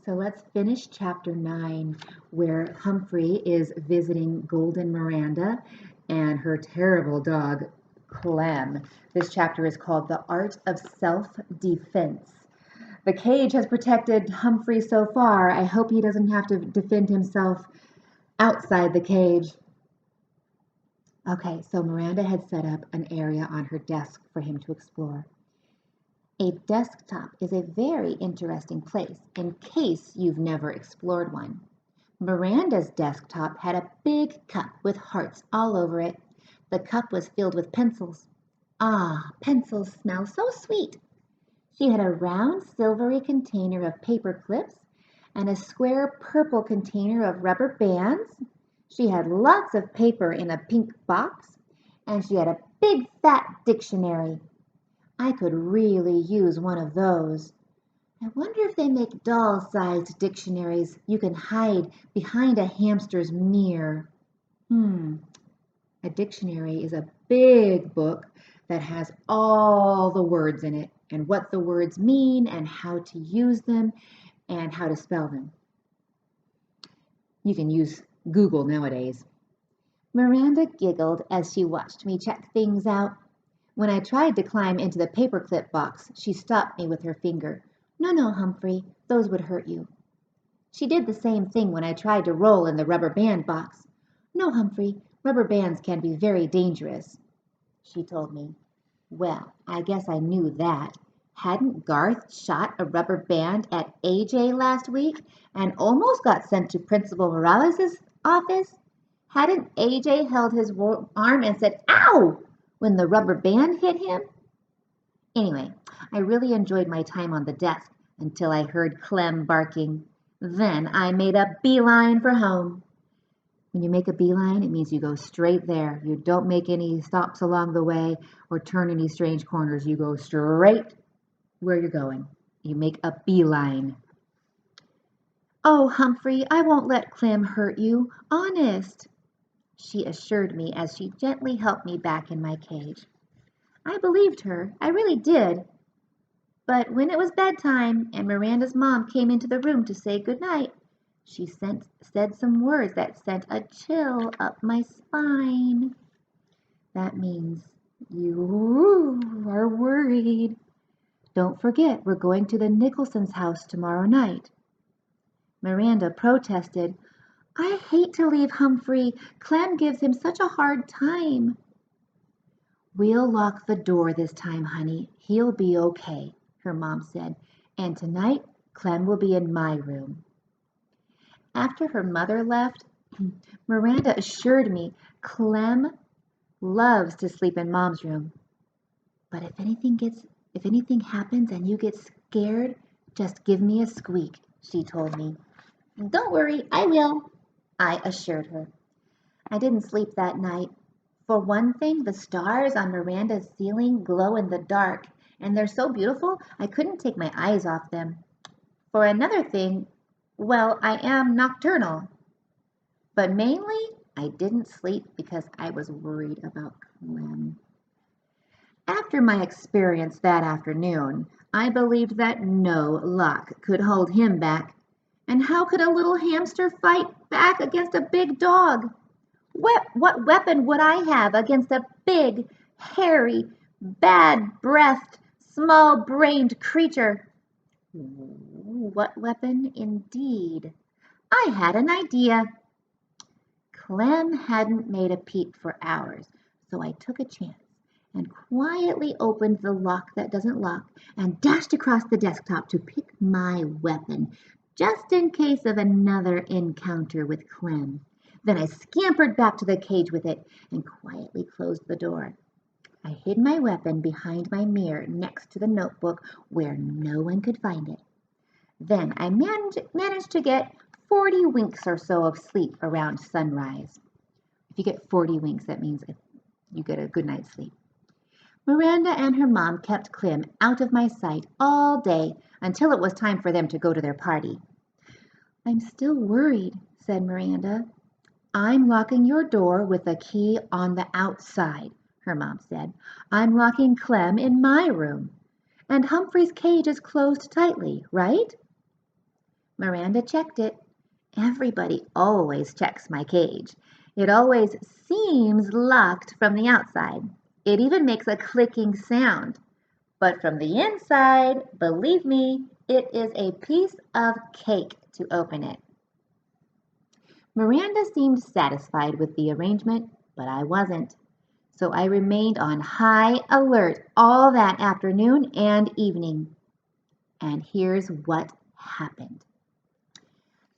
So let's finish chapter 9, where Humphrey is visiting Golden Miranda and her terrible dog, Clem. This chapter is called The Art of Self-Defense. The cage has protected Humphrey so far. I hope he doesn't have to defend himself outside the cage. Okay, so Miranda had set up an area on her desk for him to explore. A desktop is a very interesting place in case you've never explored one. Miranda's desktop had a big cup with hearts all over it. The cup was filled with pencils. Ah, pencils smell so sweet. She had a round silvery container of paper clips and a square purple container of rubber bands. She had lots of paper in a pink box, and she had a big fat dictionary. I could really use one of those. I wonder if they make doll-sized dictionaries you can hide behind a hamster's mirror. A dictionary is a big book that has all the words in it and what the words mean and how to use them and how to spell them. You can use Google nowadays. Miranda giggled as she watched me check things out. When I tried to climb into the paperclip box, she stopped me with her finger. No, Humphrey, those would hurt you. She did the same thing when I tried to roll in the rubber band box. No, Humphrey, rubber bands can be very dangerous, she told me. Well, I guess I knew that. Hadn't Garth shot a rubber band at AJ last week and almost got sent to Principal Morales' office? Hadn't AJ held his arm and said, "Ow!" when the rubber band hit him? Anyway, I really enjoyed my time on the desk until I heard Clem barking. Then I made a beeline for home. When you make a beeline, it means you go straight there. You don't make any stops along the way or turn any strange corners. You go straight where you're going. You make a beeline. Oh, Humphrey, I won't let Clem hurt you. Honest, she assured me as she gently helped me back in my cage. I believed her. I really did. But when it was bedtime and Miranda's mom came into the room to say good night, she said some words that sent a chill up my spine. That means you are worried. Don't forget, we're going to the Nicholson's house tomorrow night. Miranda protested. I hate to leave Humphrey. Clem gives him such a hard time. We'll lock the door this time, honey. He'll be okay, her mom said. And tonight, Clem will be in my room. After her mother left, Miranda assured me Clem loves to sleep in Mom's room. But if anything happens and you get scared, just give me a squeak, she told me. Don't worry, I will, I assured her. I didn't sleep that night. For one thing, the stars on Miranda's ceiling glow in the dark, and they're so beautiful I couldn't take my eyes off them. For another thing, well, I am nocturnal. But mainly, I didn't sleep because I was worried about Clem. After my experience that afternoon, I believed that no lock could hold him back. And how could a little hamster fight back against a big dog? What weapon would I have against a big, hairy, bad-breathed, small-brained creature? What weapon indeed? I had an idea. Clem hadn't made a peep for hours, so I took a chance and quietly opened the lock that doesn't lock and dashed across the desktop to pick my weapon, just in case of another encounter with Clem. Then I scampered back to the cage with it and quietly closed the door. I hid my weapon behind my mirror next to the notebook where no one could find it. Then I managed to get 40 winks or so of sleep around sunrise. If you get 40 winks, that means you get a good night's sleep. Miranda and her mom kept Clem out of my sight all day until it was time for them to go to their party. I'm still worried, said Miranda. I'm locking your door with a key on the outside, her mom said. I'm locking Clem in my room. And Humphrey's cage is closed tightly, right? Miranda checked it. Everybody always checks my cage. It always seems locked from the outside. It even makes a clicking sound. But from the inside, believe me, it is a piece of cake to open it. Miranda seemed satisfied with the arrangement, but I wasn't. So I remained on high alert all that afternoon and evening. And here's what happened.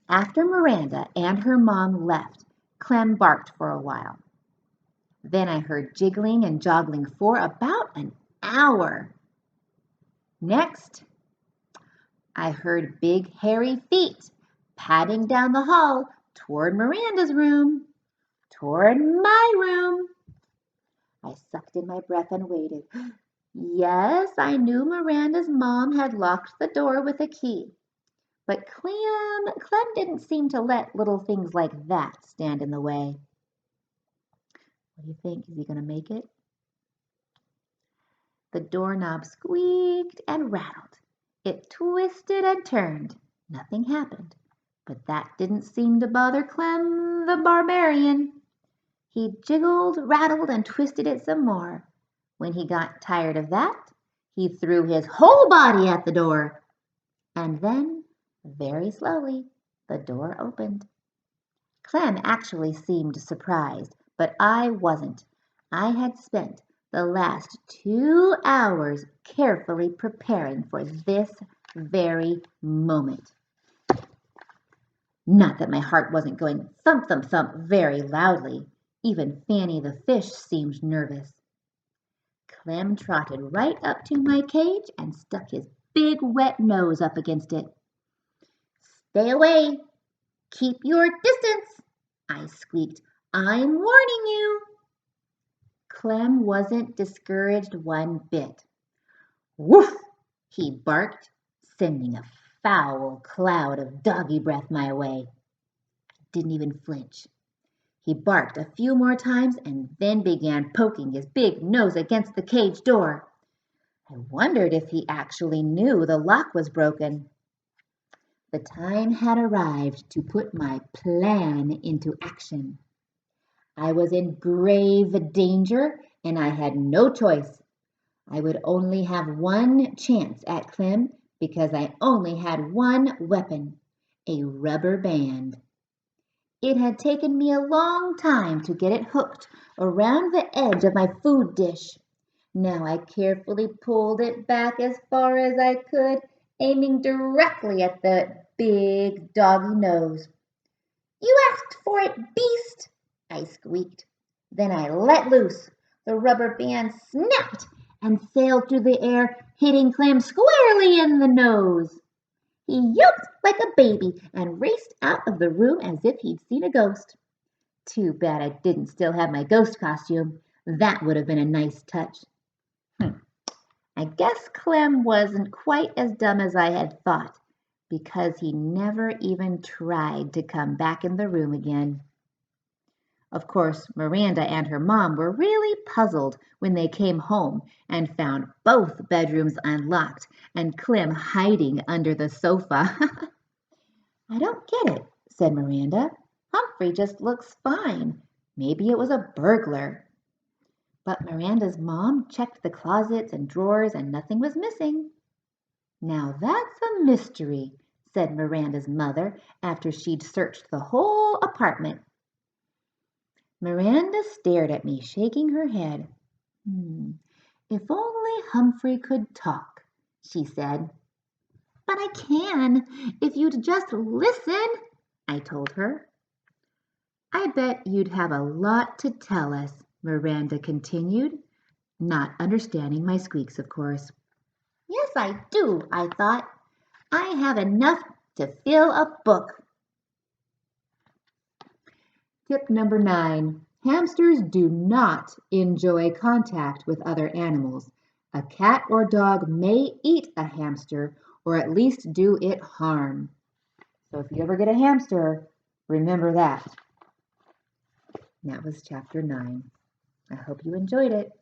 After Miranda and her mom left, Clem barked for a while. Then I heard jiggling and joggling for about an hour. Next, I heard big hairy feet padding down the hall toward Miranda's room, toward my room. I sucked in my breath and waited. Yes, I knew Miranda's mom had locked the door with a key. But Clem didn't seem to let little things like that stand in the way. What do you think? Is he going to make it? The doorknob squeaked and rattled. It twisted and turned. Nothing happened. But that didn't seem to bother Clem the barbarian. He jiggled, rattled, and twisted it some more. When he got tired of that, he threw his whole body at the door. And then, very slowly, the door opened. Clem actually seemed surprised, but I wasn't. I had spent the last 2 hours carefully preparing for this very moment. Not that my heart wasn't going thump, thump, thump very loudly. Even Fanny the fish seemed nervous. Clem trotted right up to my cage and stuck his big wet nose up against it. "Stay away! Keep your distance!" I squeaked. "I'm warning you!" Clem wasn't discouraged one bit. "Woof!" he barked, sending a foul cloud of doggy breath my way. I didn't even flinch. He barked a few more times and then began poking his big nose against the cage door. I wondered if he actually knew the lock was broken. The time had arrived to put my plan into action. I was in grave danger, and I had no choice. I would only have one chance at Clem because I only had one weapon, a rubber band. It had taken me a long time to get it hooked around the edge of my food dish. Now I carefully pulled it back as far as I could, aiming directly at the big doggy nose. "You asked for it, beast!" I squeaked. Then I let loose. The rubber band snapped and sailed through the air, hitting Clem squarely in the nose. He yelped like a baby and raced out of the room as if he'd seen a ghost. Too bad I didn't still have my ghost costume. That would have been a nice touch. I guess Clem wasn't quite as dumb as I had thought, because he never even tried to come back in the room again. Of course, Miranda and her mom were really puzzled when they came home and found both bedrooms unlocked and Clem hiding under the sofa. "I don't get it," said Miranda. "Humphrey just looks fine. Maybe it was a burglar." But Miranda's mom checked the closets and drawers and nothing was missing. "Now that's a mystery," said Miranda's mother after she'd searched the whole apartment. Miranda stared at me, shaking her head. "If only Humphrey could talk," she said. "But I can, if you'd just listen," I told her. "I bet you'd have a lot to tell us," Miranda continued, not understanding my squeaks, of course. "Yes, I do," I thought. "I have enough to fill a book." Tip number 9. Hamsters do not enjoy contact with other animals. A cat or dog may eat a hamster or at least do it harm. So if you ever get a hamster, remember that. And that was chapter 9. I hope you enjoyed it.